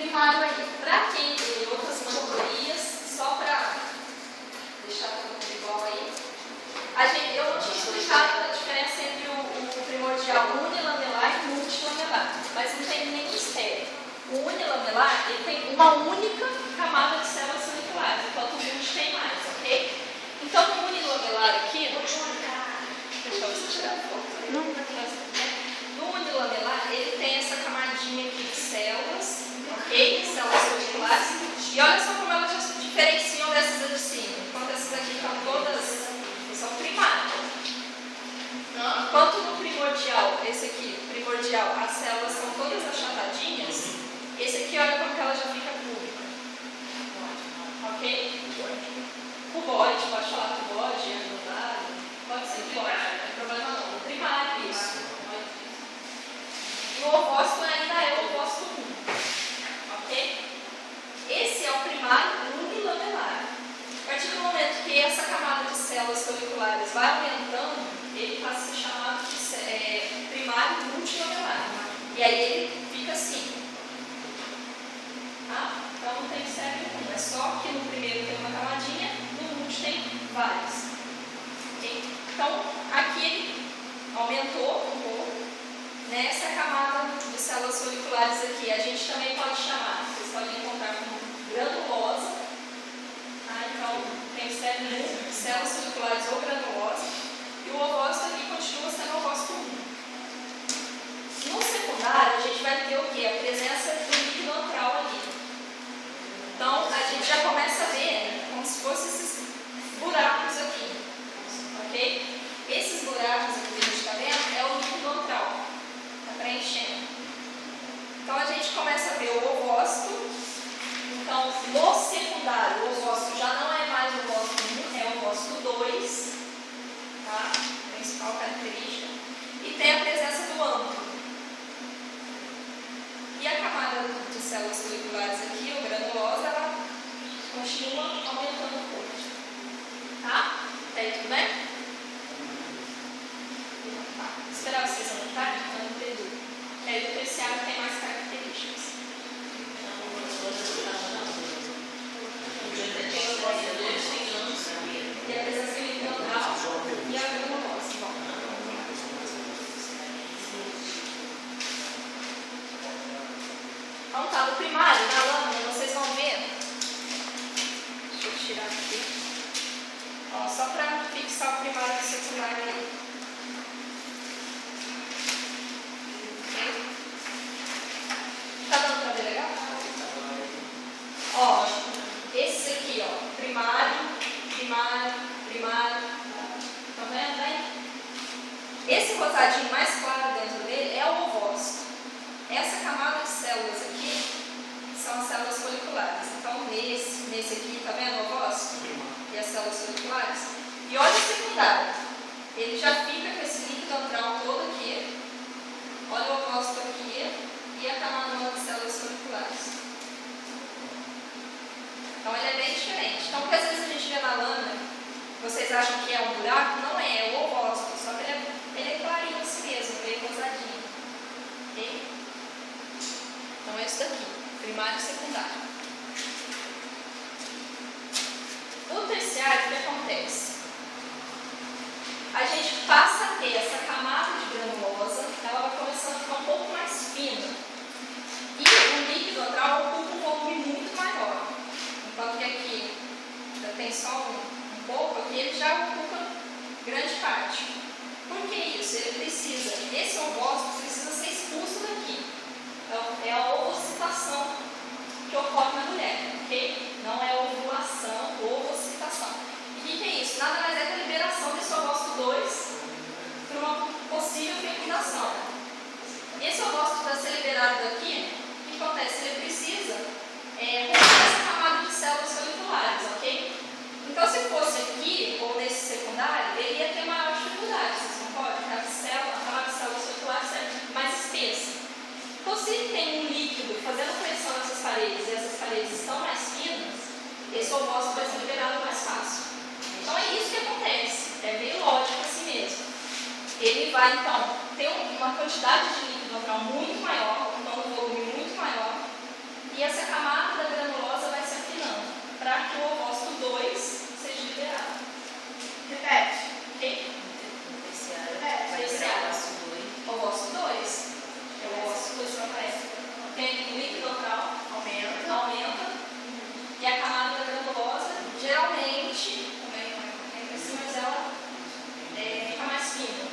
primário aí. Para quem tem outras categorias, só para deixar tudo igual aí, eu não tinha explicado a diferença entre o primordial unilamelar e multilamelar, mas não tem nenhum mistério. O unilamelar ele tem uma única camada de células foliculares, enquanto o multi tem mais, ok? Então, no unilamelar aqui, deixa eu ver se tirar a foto. No unilamelar, ele tem essa camadinha aqui de células, ok? Células foliculares. E olha só como elas já se diferenciam dessas aqui de cima. Enquanto essas aqui estão todas, são primárias. Enquanto no primordial, esse aqui, primordial, as células são todas achatadinhas, esse aqui, olha como que ela já fica pública. Ok? Cuboide, pode falar cuboide, anulado, pode ser cuboide, não tem problema não. No primário, isso. E o ovócito ainda é o ovócito 1. Ok? Esse é o primário unilamelar. A partir do momento que essa camada de células foliculares vai aumentando, ele passa a ser chamado de primário multilamelar. E aí ele fica assim. Tá? Então não tem mistério nenhum. É só que no primeiro tem uma camadinha, no multi tem várias. Okay? Então aqui ele aumentou um pouco. Nessa camada de células foliculares aqui, a gente também pode chamar, vocês podem encontrar como granulosa. Então, tem mistério nenhum, células foliculares ou granulosa. E o ovócito aqui continua sendo o ovócito 1. No secundário, a gente vai ter o quê? A presença do líquido antral ali. Então, a gente já começa a ver como se fossem esses buracos aqui. Ok? Esses buracos aqui que a gente está vendo é o líquido antral. Preenchendo. Então a gente começa a ver o ovócito. Então no secundário o ovócito já não é mais o ovócito 1, é o ovócito 2, tá? Principal característica. E tem a presença do âmago. E a camada de células foliculares aqui, o granulosa, ela continua aumentando um pouco. Tá? Tá aí tudo bem? Esperar vocês anotarem? O terciário tem mais características. E a presença do líquido antral e a granulose. Então tá, no primário, na lâmina, vocês vão ver. Deixa eu tirar aqui. Ó, só para fixar o primário e o secundário aí. Tá dando pra ver legal? Ó, esse aqui, ó, primário. Tá vendo aí? Esse rotadinho mais claro dentro dele é o ovócito. Essa camada de células aqui são as células foliculares. Então, nesse aqui, tá vendo o ovócito? E as células foliculares? E olha o secundário. Ele já fica com esse líquido antral todo aqui. Olha o ovócito aqui. E a camada de células foliculares. Então ele é bem diferente. Então, porque às vezes a gente vê na lâmina, vocês acham que é um buraco? Não é, é o ovócito, só que ele é clarinho assim mesmo, meio rosadinho. Ok? Então é isso daqui, primário e secundário. No terciário, o que acontece? A gente passa a ter essa camada de granulosa, ela vai começando a ficar um pouco mais fina. E o líquido antral ocupa um volume muito maior. Enquanto que aqui já tem só um pouco, aqui ele já ocupa grande parte. Por que isso? Ele precisa, esse ovócito precisa ser expulso daqui. Então, é a ovocitação que ocorre na mulher, ok? Não é ovulação, ovocitação. E o que é isso? Nada mais é que a liberação desse ovócito 2 para uma possível fecundação. Esse ovócito para ser liberado daqui, o que acontece? Ele precisa romper essa camada de células foliculares, ok? Então, se fosse aqui, ou nesse secundário, ele ia ter maior dificuldade, vocês concordam? A camada de células foliculares é mais espessa. Então, se tem um líquido fazendo pressão nessas paredes, e essas paredes estão mais finas, esse ovócito vai ser liberado mais fácil. Então, é isso que acontece. É meio lógico assim mesmo. Ele vai, então, ter uma quantidade de líquido antral muito maior, então um volume muito maior, E essa camada da granulosa vai se afinando para que o ovócito 2 seja liberado. Repete. Ok? Terciário. Ovócito 2. É o ovócito 2 que aparece. Tem o líquido local, aumenta. E a camada da granulosa, geralmente, também não é crescida, mas ela fica mais fina.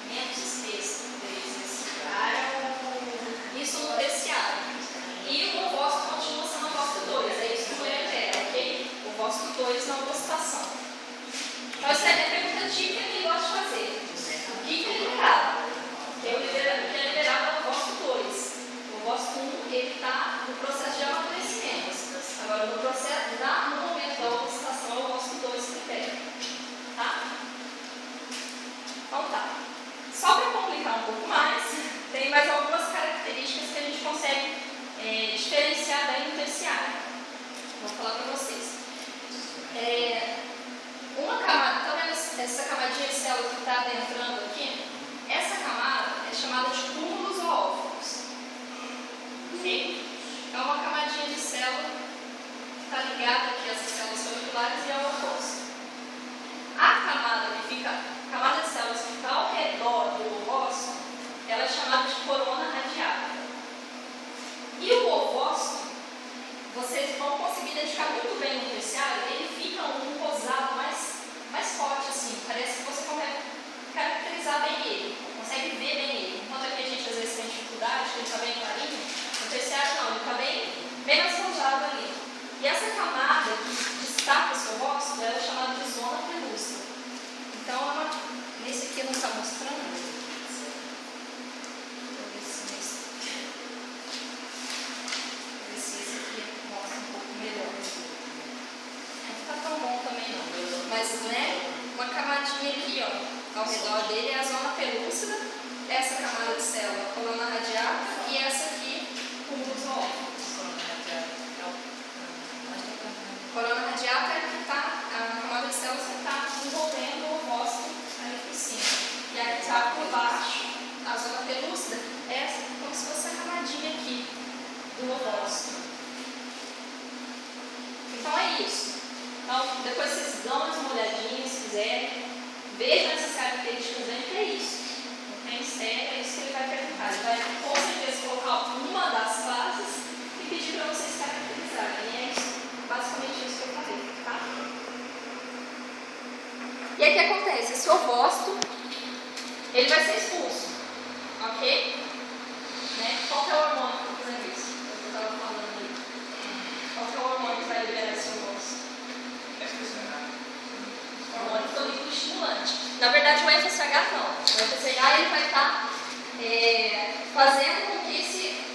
Menos espessa. Isso no terciário. E o ovócito continua sendo o ovócito 2. É isso que a mulher quer, ok? O ovócito 2 na ovulação. Então, essa é a pergunta típica que ele gosta de fazer. O que é liberado? O que é liberado é o ovócito 2. O ovócito 1, ele está no processo de amadurecimento. Agora, no momento da ovulação, é o ovócito 2 que libera. Tá? Então, tá. Só para complicar um pouco mais, tem mais algumas características que a gente consegue diferenciar daí no terciário. Vou falar para vocês. Uma camada, tá vendo essa camadinha de célula que está adentrando aqui? Essa camada é chamada de túmulos oófilos. Ok? É uma camadinha de célula que está ligada aqui a essas células folliculares e ao ovócito. A camada de células que fica ao redor do ovócito, ela é chamada de corona radiata. E o ovócito, vocês vão conseguir identificar muito bem no terciário, ele fica um rosado mais forte, assim, parece que você consegue caracterizar bem ele, consegue ver bem ele. Enquanto aqui a gente às vezes tem dificuldade, que ele está bem clarinho, no terciário não, ele está bem mais rosado ali. E essa camada que destaca o seu ovócito, ela é chamada de zona pelúcida. Então, nesse aqui não está mostrando. Mas, uma camadinha aqui, ó, ao redor dele é a zona pelúcida, essa camada de célula, a coluna radiata, e essa aqui, túmulos oófilos. Coluna radiata é que está, a camada de células que está envolvendo o ovócito ali por cima. E aí está por baixo, a zona pelúcida, essa como se fosse a camadinha aqui do ovócito. Então é isso. Então, depois vocês dão uma olhadinha, se quiserem, vejam essas características aí, que é isso. Não tem mistério, é isso que ele vai perguntar. Ele vai, com certeza, colocar uma das fases e pedir para vocês caracterizarem. E é isso, basicamente isso que eu falei, tá? E aí o que acontece? Esse ovócito, ele vai ser expulso, ok? Qual que é o hormônio que está fazendo isso? Eu estava falando ali. Qual que é o hormônio que vai liberar esse ovócito? Hormônio folículo estimulante. Na verdade, o FSH não. O FSH ele vai estar fazendo com que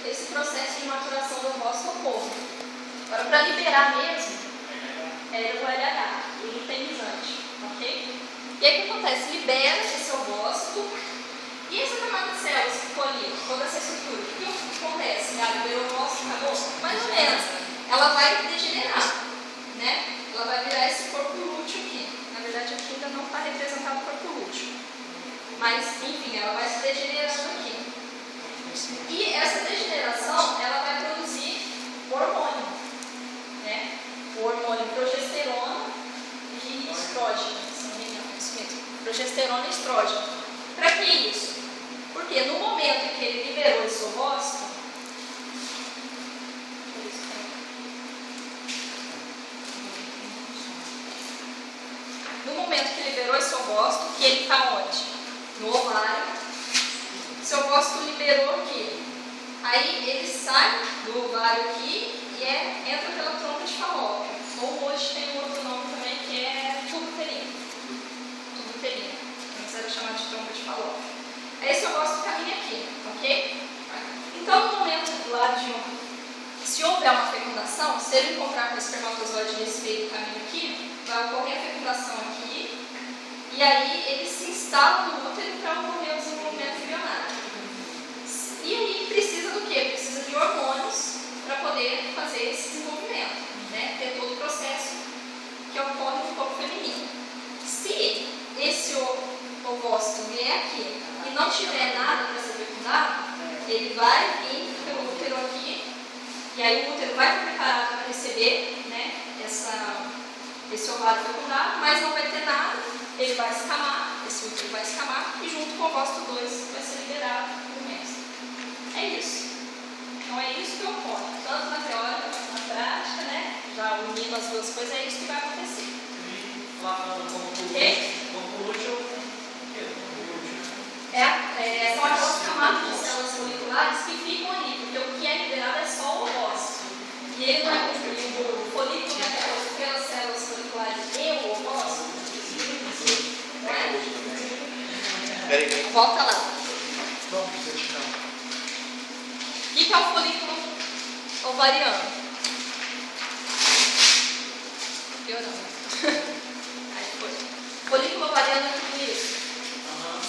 esse processo de maturação do ovócito ocorra. Agora, para liberar mesmo, é o LH, o luteinizante, ok? E aí o que acontece? Libera esse ovócito e essa camada de células que ficou ali, toda essa estrutura. O que acontece? Liberou o ovócito, acabou? Mais ou menos. Ela vai degenerar, né? Ela vai virar esse corpo lúteo aqui. Na verdade, aqui ainda não está representado o corpo lúteo. Mas, enfim, ela vai se degenerando aqui. E essa degeneração, ela vai produzir hormônio, né? O hormônio progesterona e estrógeno. Se não me engano, isso mesmo. Progesterona e estrógeno. Para que isso? Porque no momento em que ele liberou esse ovócito, que ele está onde? No ovário. Seu ovócito liberou aqui. Aí ele sai do ovário aqui e entra pela trompa de Falópio. Ou hoje tem um outro nome também que é tubo uterino. Tubo uterino. Antes era chamado de trompa de Falópio. Aí seu ovócito caminha aqui, ok? Então, no momento lá se houver uma fecundação, se ele encontrar com o espermatozoide nesse meio do caminho aqui, vai ocorrer a fecundação aqui, e aí ele se instala no útero para ocorrer o desenvolvimento embrionário. E aí precisa do quê? Precisa de hormônios para poder fazer esse desenvolvimento, né? Ter todo o processo que ocorre no corpo feminino. Se esse ovócito vier aqui e não tiver nada para ser fecundado, ele vai vir pelo útero aqui E aí o útero vai estar preparado para receber, né, esse ovário fecundado, mas não vai ter nada, ele vai escamar, esse útero vai escamar, e junto com o óvulo 2 vai ser liberado o mestre. É isso. Então é isso que ocorre, tanto na teoria quanto na prática, né? Já unindo as duas coisas, é isso que vai acontecer. E lá como útil, são aquelas camadas de células foliculares que ficam ali, porque o que é liberado é só o ovócito. E ele não é construído, o folículo não é composto pelas células foliculares e o ovócito. Não é? Volta lá. O que é o folículo ovariano? Piorando. Aí foi. Folículo ovariano é tudo isso.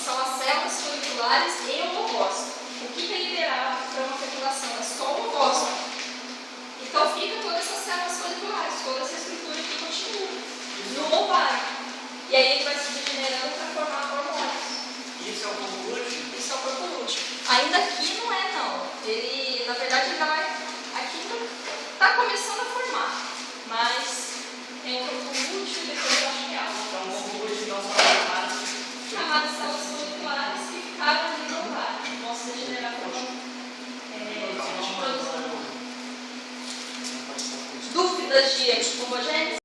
São as células foliculares e o ovócito. O que é liberado para uma fecundação? É só o ovócito. Então fica todas essas células foliculares, toda essa estrutura que continua no ovário. E aí ele vai se degenerando para formar hormônios. Isso é o corpo lúteo? Isso é o corpo lúteo. Ainda aqui não é não. Ele, na verdade, ainda vai. Aqui está começando a formar. Mas tem o corpo lúteo e depois eu acho que é algo. Então o corpo lúteo então são chamadas células foliculares que ficaram ali no ovário. Vão se degenerar para produção. Dúvidas de homogênese?